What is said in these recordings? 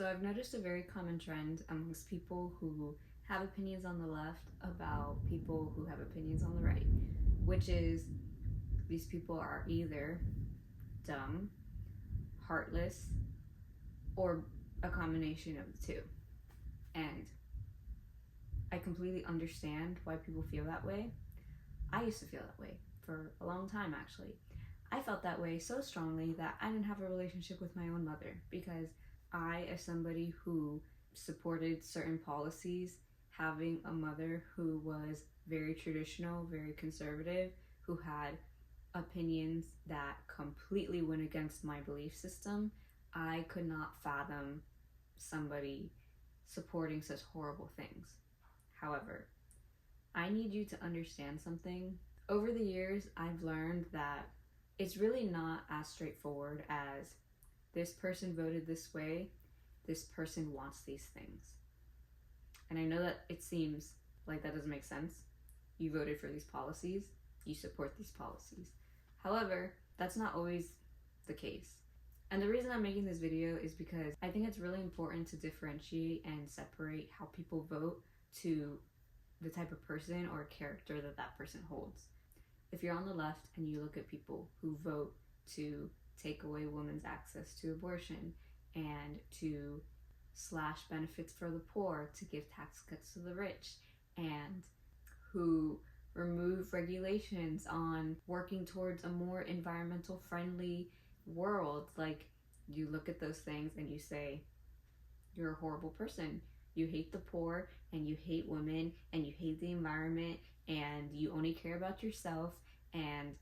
So I've noticed a very common trend amongst people who have opinions on the left about people who have opinions on the right, which is these people are either dumb, heartless, or a combination of the two. And I completely understand why people feel that way. I used to feel that way for a long time, actually. I felt that way so strongly that I didn't have a relationship with my own mother because I, as somebody who supported certain policies, having a mother who was very traditional, very conservative, who had opinions that completely went against my belief system, I could not fathom somebody supporting such horrible things. However, I need you to understand something. Over the years, I've learned that it's really not as straightforward as this person voted this way, this person wants these things. And I know that it seems like that doesn't make sense. You voted for these policies, you support these policies. However, that's not always the case. And the reason I'm making this video is because I think it's really important to differentiate and separate how people vote to the type of person or character that that person holds. If you're on the left and you look at people who vote to take away women's access to abortion and to slash benefits for the poor, to give tax cuts to the rich, and who remove regulations on working towards a more environmental friendly world, like, you look at those things and you say, you're a horrible person. You hate the poor and you hate women and you hate the environment and you only care about yourself. And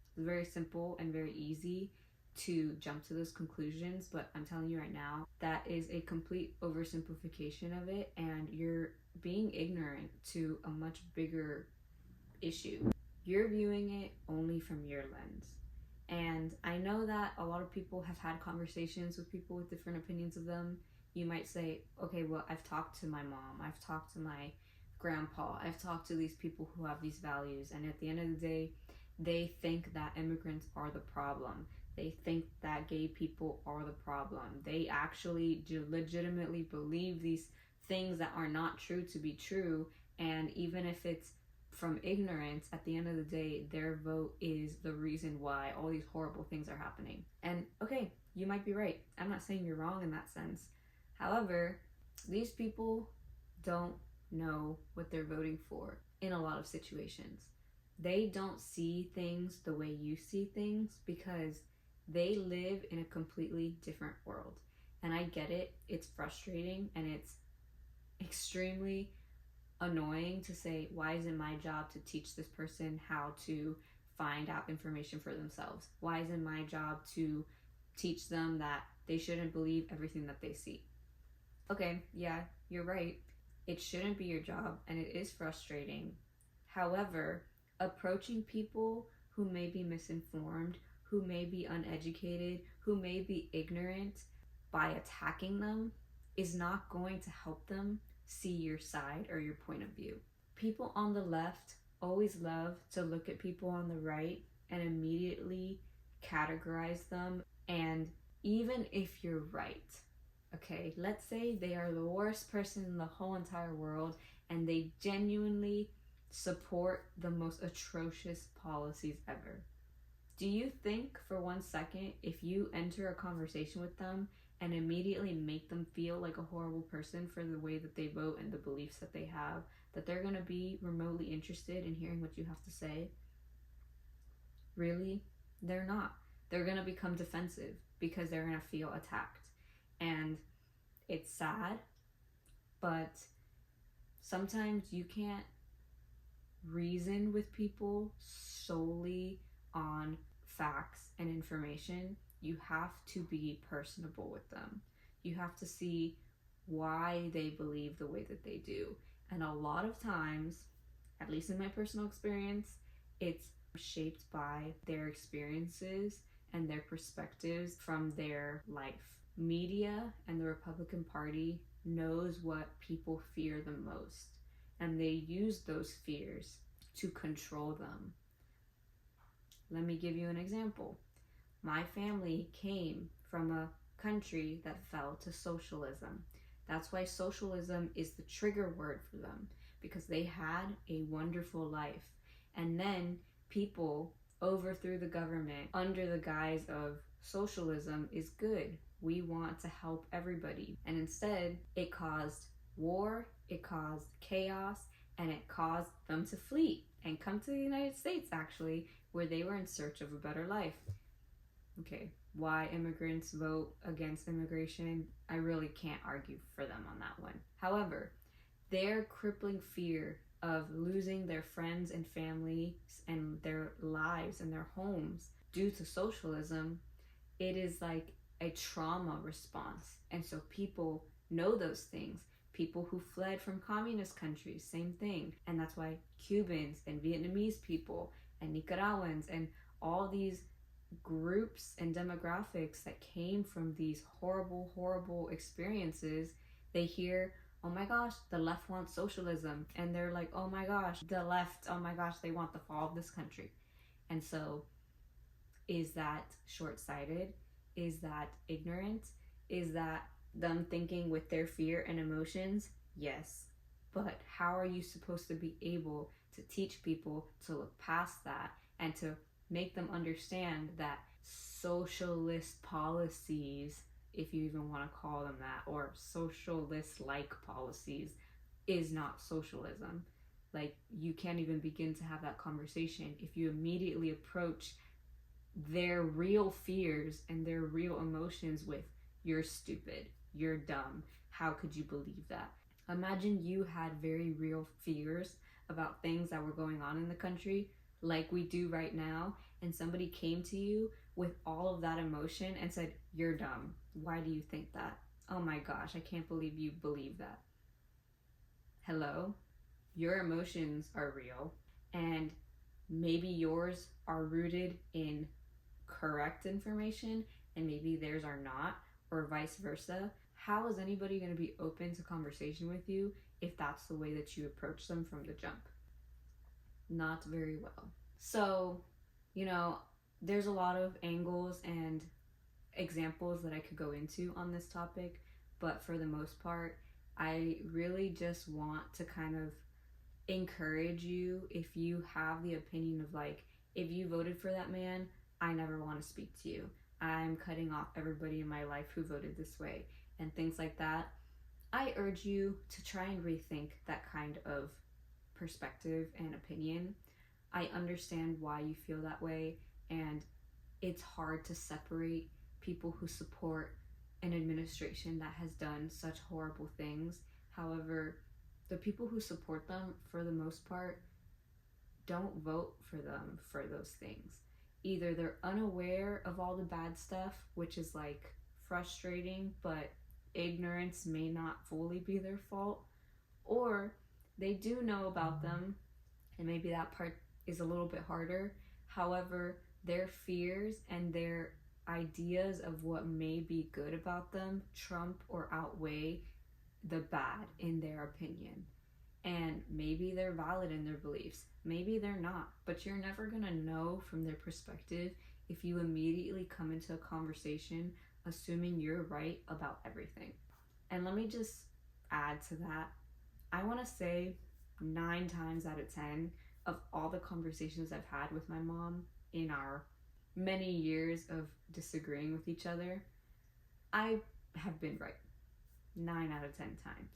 it's very simple and very easy to jump to those conclusions, but I'm telling you right now, that is a complete oversimplification of it, and you're being ignorant to a much bigger issue. You're viewing it only from your lens. And I know that a lot of people have had conversations with people with different opinions of them. You might say, okay, well, I've talked to my mom, I've talked to my grandpa, I've talked to these people who have these values, and at the end of the day, they think that immigrants are the problem. They think that gay people are the problem. They actually legitimately believe these things that are not true to be true, and even if it's from ignorance, at the end of the day, their vote is the reason why all these horrible things are happening. And okay, you might be right. I'm not saying you're wrong in that sense. However, these people don't know what they're voting for in a lot of situations. They don't see things the way you see things because they live in a completely different world. And I get it. It's frustrating and it's extremely annoying to say, why is it my job to teach this person how to find out information for themselves? Why is it my job to teach them that they shouldn't believe everything that they see? Okay, yeah, you're right. It shouldn't be your job and it is frustrating. However, approaching people who may be misinformed, who may be uneducated, who may be ignorant by attacking them is not going to help them see your side or your point of view. People on the left always love to look at people on the right and immediately categorize them. And even if you're right, okay, let's say they are the worst person in the whole entire world and they genuinely support the most atrocious policies ever. Do you think for 1 second, if you enter a conversation with them and immediately make them feel like a horrible person for the way that they vote and the beliefs that they have, that they're going to be remotely interested in hearing what you have to say? Really? They're not. They're going to become defensive because they're going to feel attacked. And it's sad, but sometimes you can't reason with people solely on facts and information. You have to be personable with them. You have to see why they believe the way that they do. And a lot of times, at least in my personal experience, it's shaped by their experiences and their perspectives from their life. Media and the Republican Party knows what people fear the most, and they use those fears to control them. Let me give you an example. My family came from a country that fell to socialism. That's why socialism is the trigger word for them, because they had a wonderful life. And then people overthrew the government under the guise of socialism is good. We want to help everybody. And instead, it caused war, it caused chaos, and it caused them to flee and come to the United States, actually, where they were in search of a better life. Okay, why immigrants vote against immigration, I really can't argue for them on that one. However, their crippling fear of losing their friends and families and their lives and their homes due to socialism, it is like a trauma response. And so people know those things. People who fled from communist countries, same thing. And that's why Cubans and Vietnamese people and Nicaraguans and all these groups and demographics that came from these horrible, horrible experiences, they hear, oh my gosh, the left wants socialism. And they're like, oh my gosh, the left, oh my gosh, they want the fall of this country. And so, is that short-sighted? Is that ignorant? Is that them thinking with their fear and emotions? Yes. But how are you supposed to be able to teach people to look past that and to make them understand that socialist policies, if you even want to call them that, or socialist-like policies, is not socialism? Like, you can't even begin to have that conversation if you immediately approach their real fears and their real emotions with, you're stupid, you're dumb, how could you believe that? Imagine you had very real fears about things that were going on in the country, like we do right now, and somebody came to you with all of that emotion and said, you're dumb. Why do you think that? Oh my gosh, I can't believe you believe that. Hello? Your emotions are real, and maybe yours are rooted in correct information, and maybe theirs are not, or vice versa. How is anybody going to be open to conversation with you if that's the way that you approach them from the jump? Not very well. So, there's a lot of angles and examples that I could go into on this topic, but for the most part, I really just want to kind of encourage you, if you have the opinion of like, if you voted for that man, I never want to speak to you. I'm cutting off everybody in my life who voted this way, and things like that. I urge you to try and rethink that kind of perspective and opinion. I understand why you feel that way, and it's hard to separate people who support an administration that has done such horrible things. However, the people who support them, for the most part, don't vote for them for those things. Either they're unaware of all the bad stuff, which is like frustrating, but ignorance may not fully be their fault, or they do know about them, and maybe that part is a little bit harder. However, their fears and their ideas of what may be good about them trump or outweigh the bad in their opinion. And maybe they're valid in their beliefs, maybe they're not, but you're never gonna know from their perspective if you immediately come into a conversation assuming you're right about everything. And let me just add to that, I want to say 9 times out of 10 of all the conversations I've had with my mom in our many years of disagreeing with each other, I have been right 9 out of 10 times.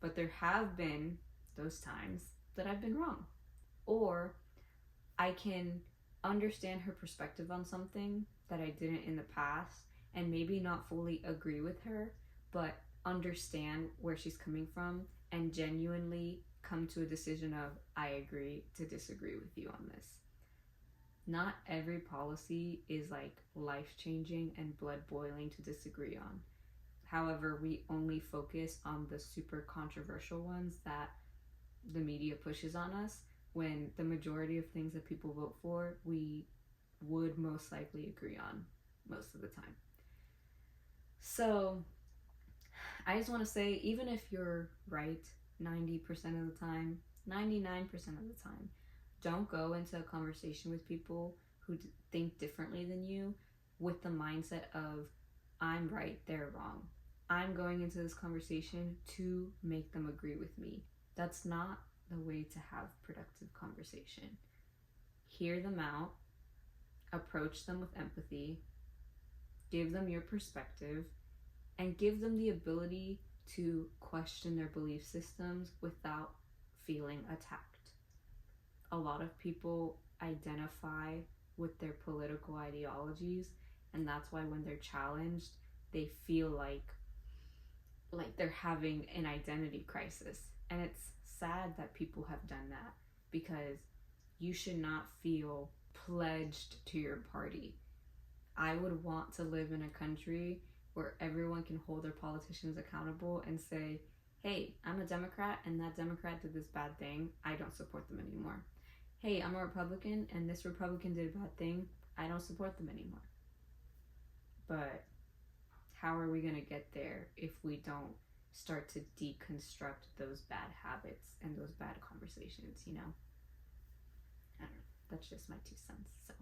But there have been those times that I've been wrong. Or I can understand her perspective on something that I didn't in the past, and maybe not fully agree with her, but understand where she's coming from and genuinely come to a decision of, I agree to disagree with you on this. Not every policy is like life-changing and blood-boiling to disagree on. However, we only focus on the super controversial ones that the media pushes on us, when the majority of things that people vote for, we would most likely agree on most of the time. So I just want to say, even if you're right 90% of the time, 99% of the time, don't go into a conversation with people who think differently than you with the mindset of, I'm right, they're wrong. I'm going into this conversation to make them agree with me. That's not the way to have productive conversation. Hear them out, approach them with empathy, give them your perspective, and give them the ability to question their belief systems without feeling attacked. A lot of people identify with their political ideologies, and that's why when they're challenged, they feel like they're having an identity crisis. And it's sad that people have done that, because you should not feel pledged to your party. I would want to live in a country where everyone can hold their politicians accountable and say, hey, I'm a Democrat and that Democrat did this bad thing. I don't support them anymore. Hey, I'm a Republican and this Republican did a bad thing. I don't support them anymore. But how are we going to get there if we don't start to deconstruct those bad habits and those bad conversations, you know? I don't know. That's just my 2 cents. So,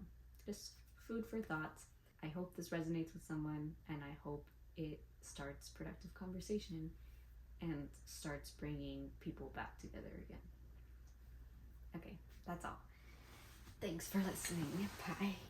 just food for thought. I hope this resonates with someone, and I hope it starts productive conversation and starts bringing people back together again. Okay, that's all. Thanks for listening. Bye.